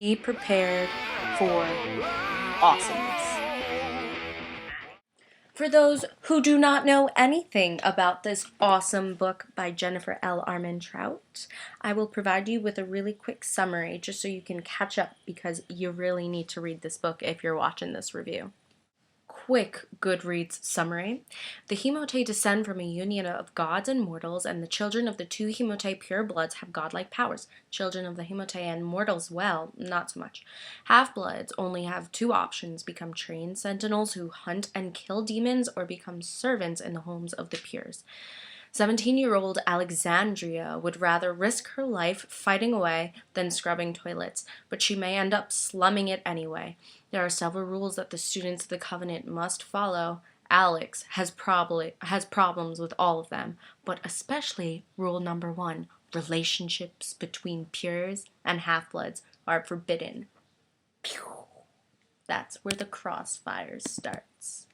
Be prepared for awesomeness. For those who do not know anything about this awesome book by Jennifer L. Armentrout, I will provide you with a really quick summary just so you can catch up because you really need to read this book if you're watching this review. Quick Goodreads summary. The Hemote descend from a union of gods and mortals, and the children of the two Hemote purebloods have godlike powers. Children of the Hemote and mortals, well, not so much. Half-bloods only have two options: become trained sentinels who hunt and kill demons, or become servants in the homes of the pures. 17-year-old Alexandria would rather risk her life fighting away than scrubbing toilets, but she may end up slumming it anyway. There are several rules that the students of the Covenant must follow. Alex has problems with all of them, but especially rule number 1: relationships between pures and half-bloods are forbidden. Pew! That's where the crossfire starts.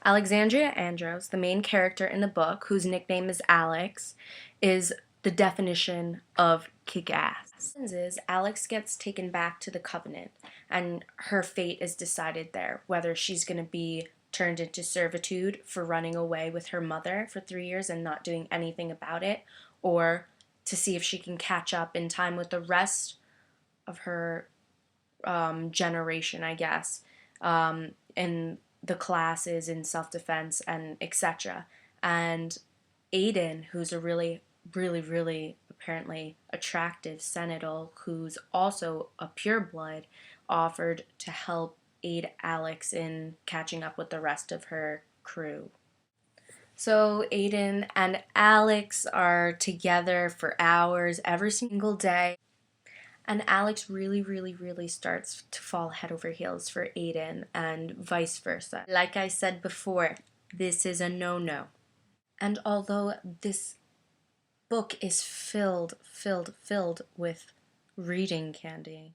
Alexandria Andros, the main character in the book, whose nickname is Alex, is the definition of kick-ass. Alex gets taken back to the Covenant, and her fate is decided there, whether she's going to be turned into servitude for running away with her mother for 3 years and not doing anything about it, or to see if she can catch up in time with the rest of her generation, I guess, in the classes in self-defense and etc. And Aiden, who's a really apparently attractive senator who's also a pureblood, offered to help aid Alex in catching up with the rest of her crew. So Aiden and Alex are together for hours every single day. And Alex really starts to fall head over heels for Aiden and vice versa. Like I said before, this is a no-no. And although this book is filled with reading candy,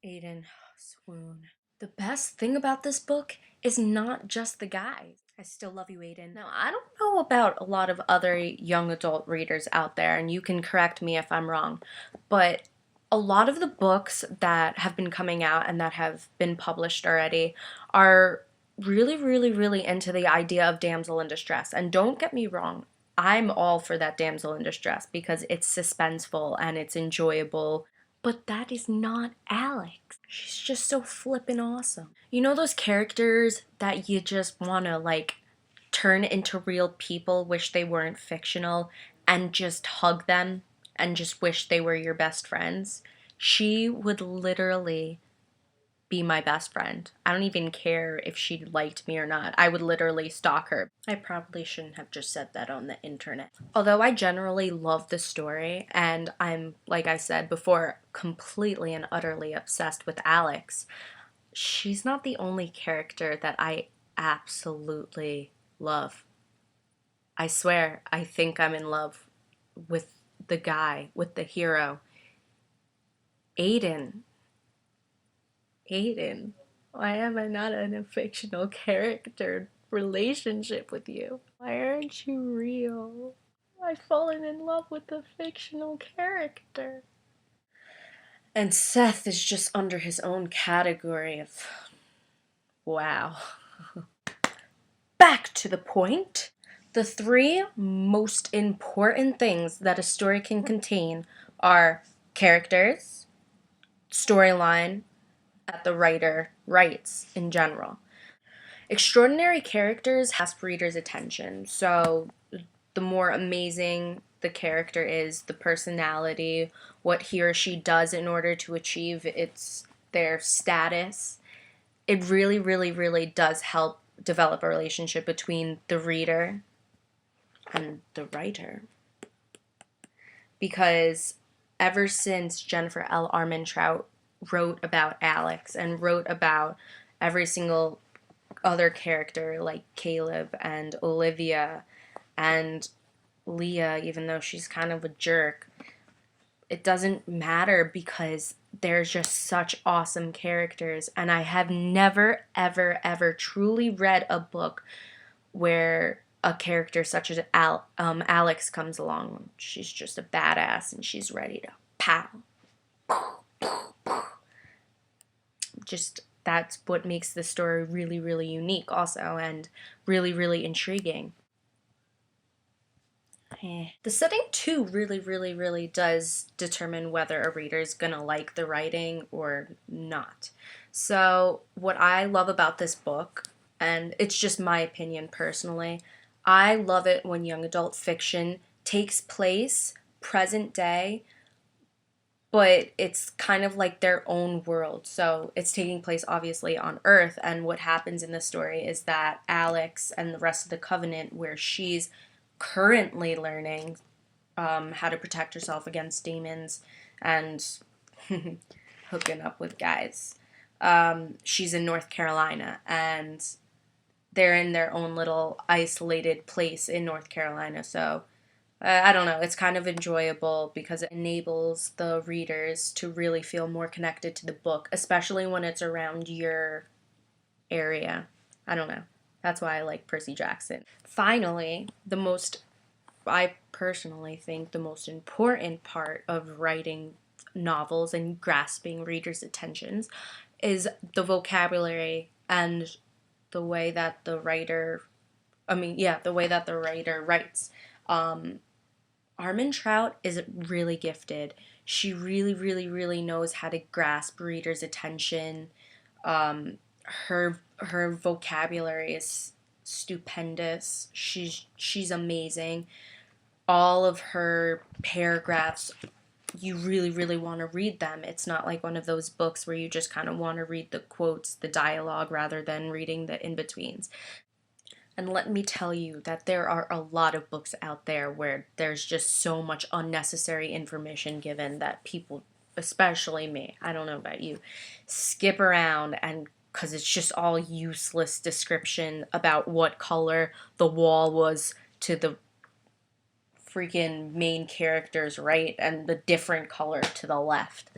Aiden, swoon. The best thing about this book is not just the guys. I still love you, Aiden. Now, I don't know about a lot of other young adult readers out there, and you can correct me if I'm wrong, but a lot of the books that have been coming out and that have been published already are really into the idea of damsel in distress. And don't get me wrong, I'm all for that damsel in distress because it's suspenseful and it's enjoyable. But that is not Alex. She's just so flippin' awesome. You know those characters that you just wanna, like, turn into real people, wish they weren't fictional, and just hug them and just wish they were your best friends? She would literally be my best friend. I don't even care if she liked me or not. I would literally stalk her. I probably shouldn't have just said that on the internet. Although I generally love the story, and I'm, like I said before, completely and utterly obsessed with Alex, she's not the only character that I absolutely love. I swear, I think I'm in love with the guy, with the hero. Aiden. Aiden, why am I not in a fictional character relationship with you? Why aren't you real? I've fallen in love with a fictional character. And Seth is just under his own category of wow. Back to the point. The 3 most important things that a story can contain are characters, storyline, that the writer writes in general. Extraordinary characters grasp readers' attention, so the more amazing the character is, the personality, what he or she does in order to achieve their status, it really does help develop a relationship between the reader and the writer. Because ever since Jennifer L. Armentrout wrote about Alex and wrote about every single other character like Caleb and Olivia and Leah, even though she's kind of a jerk, it doesn't matter because they're just such awesome characters. And I have never ever truly read a book where a character such as Alex comes along. She's just a badass and she's ready to pow. that's what makes the story really, really unique also, and really, really intriguing. The setting too really, really, really does determine whether a reader is gonna like the writing or not. So what I love about this book, and it's just my opinion personally, I love it when young adult fiction takes place present day, but it's kind of like their own world. So it's taking place obviously on Earth, and what happens in the story is that Alex and the rest of the Covenant, where she's currently learning how to protect herself against demons and hooking up with guys. She's in North Carolina, and they're in their own little isolated place in North Carolina. So I don't know, it's kind of enjoyable because it enables the readers to really feel more connected to the book, especially when it's around your area. I don't know. That's why I like Percy Jackson. Finally, I personally think the most important part of writing novels and grasping readers' attentions is the vocabulary and the way that the writer, the way that the writer writes. Armentrout is really gifted. She really, really, really knows how to grasp readers' attention. Her vocabulary is stupendous. She's amazing. All of her paragraphs, you really, really want to read them. It's not like one of those books where you just kind of want to read the quotes, the dialogue, rather than reading the in-betweens. And let me tell you that there are a lot of books out there where there's just so much unnecessary information given that people, especially me, I don't know about you, skip around, and because it's just all useless description about what color the wall was to the freaking main character's right and the different color to the left.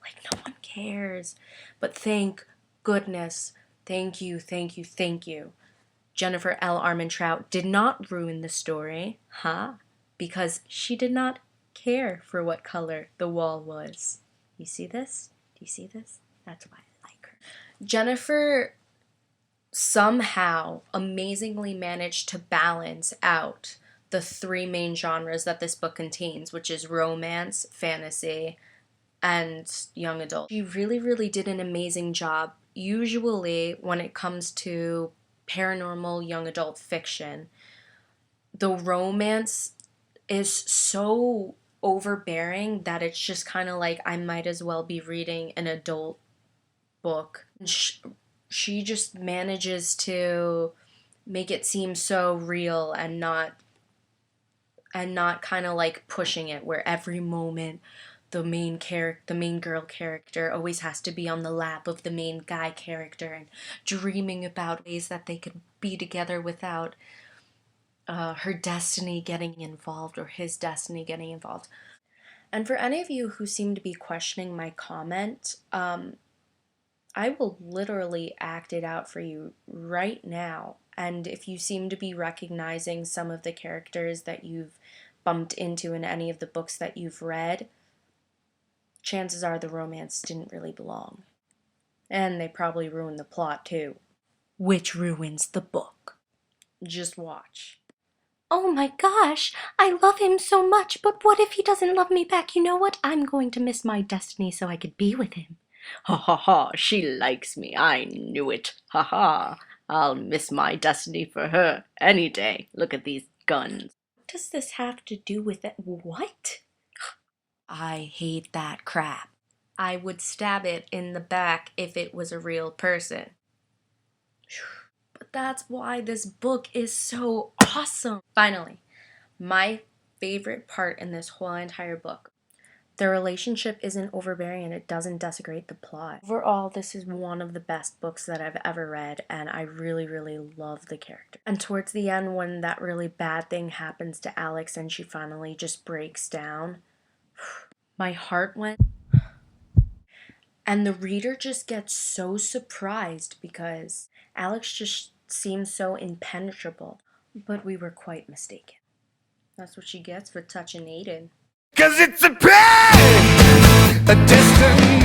Like, no one cares. But thank goodness, thank you, thank you, thank you, Jennifer L. Armentrout did not ruin the story, because she did not care for what color the wall was. You see this? Do you see this? That's why I like her. Jennifer somehow amazingly managed to balance out the three main genres that this book contains, which is romance, fantasy, and young adult. She really, really did an amazing job. Usually, when it comes to paranormal young adult fiction, the romance is so overbearing that it's just kind of like I might as well be reading an adult book. She just manages to make it seem so real and not kind of like pushing it, where every moment the main girl character always has to be on the lap of the main guy character and dreaming about ways that they could be together without her destiny getting involved or his destiny getting involved. And for any of you who seem to be questioning my comment, I will literally act it out for you right now. And if you seem to be recognizing some of the characters that you've bumped into in any of the books that you've read, chances are the romance didn't really belong. And they probably ruined the plot too, which ruins the book. Just watch. Oh my gosh, I love him so much, but what if he doesn't love me back? You know what? I'm going to miss my destiny so I could be with him. Ha ha ha, she likes me, I knew it. Ha ha, I'll miss my destiny for her any day. Look at these guns. What does this have to do with it? What? I hate that crap. I would stab it in the back if it was a real person. But that's why this book is so awesome. Finally, my favorite part in this whole entire book. The relationship isn't overbearing and it doesn't desecrate the plot. Overall, this is one of the best books that I've ever read, and I really, really love the character. And towards the end, when that really bad thing happens to Alex and she finally just breaks down, my heart went. And the reader just gets so surprised because Alex just seems so impenetrable. But we were quite mistaken. That's what she gets for touching Aiden. 'Cause it's a pain, a destiny.